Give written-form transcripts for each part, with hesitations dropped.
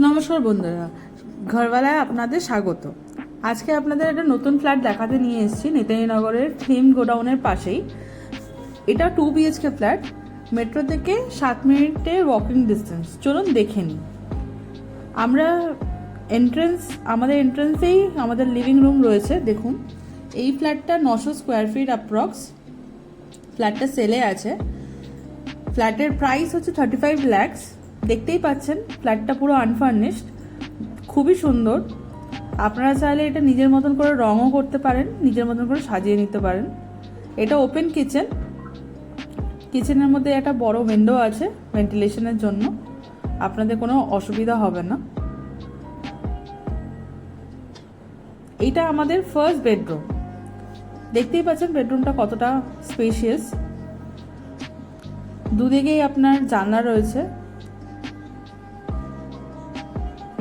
নমস্কার বন্ধুরা, ঘরওয়ালায় আপনাদের স্বাগত। আজকে আপনাদের একটা নতুন ফ্ল্যাট দেখাতে নিয়ে এসেছি নেতাজিনগরের ফিল্ম গোডাউনের পাশেই। এটা 2 BHK ফ্ল্যাট, মেট্রো থেকে 7 মিনিটের ওয়াকিং ডিস্টেন্স। চলুন দেখে নিই। আমাদের এন্ট্রেন্সেই আমাদের লিভিং রুম রয়েছে। দেখুন, এই ফ্ল্যাটটা 900 স্কোয়ার ফিট অ্যাপ্রক্স। ফ্ল্যাটটা সেলে আছে। ফ্ল্যাটের প্রাইস হচ্ছে 35 lakhs। দেখতেই পাচ্ছেন ফ্ল্যাটটা পুরো আনফার্নিশড, খুবই সুন্দর। আপনারা চাইলে এটা নিজের মতন করে রঙও করতে পারেন, নিজের মতন করে সাজিয়ে নিতে পারেন। এটা ওপেন কিচেন। কিচেনের মধ্যে একটা বড় উইন্ডো আছে ভেন্টিলেশনের জন্য, আপনাদের কোনো অসুবিধা হবে না। এটা আমাদের ফার্স্ট বেডরুম। দেখতেই পাচ্ছেন বেডরুমটা কতটা স্পেশিয়াস। দুদিকেই আপনার জানলা রয়েছে।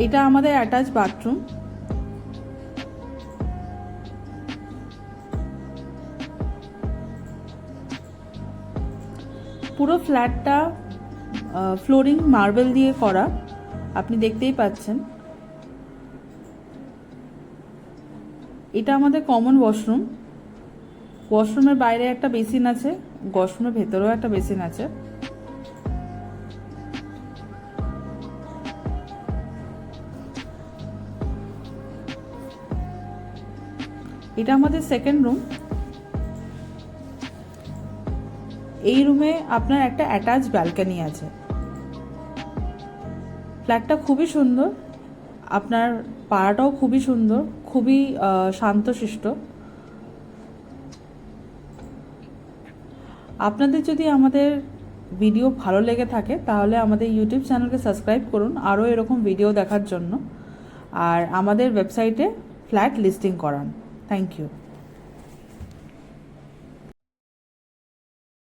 এটা আমাদের অ্যাটাচ বাথরুম। পুরো ফ্ল্যাটটা ফ্লোরিং মার্বেল দিয়ে করা, আপনি দেখতেই পাচ্ছেন। এটা আমাদের কমন ওয়াশরুম। ওয়াশরুমের বাইরে একটা বেসিন আছে, ওয়াশরুমের ভেতরেও একটা বেসিন আছে। এটা আমাদের সেকেন্ড রুম। এই রুমে আপনার একটা অ্যাটাচ ব্যালকনি আছে। ফ্ল্যাটটা খুবই সুন্দর, আপনার পাড়াটাও খুবই সুন্দর, খুবই শান্তশিষ্ট। আপনাদের যদি আমাদের ভিডিও ভালো লেগে থাকে তাহলে আমাদের ইউটিউব চ্যানেলকে সাবস্ক্রাইব করুন আরও এরকম ভিডিও দেখার জন্য, আর আমাদের ওয়েবসাইটে ফ্ল্যাট লিস্টিং করান। Thank you.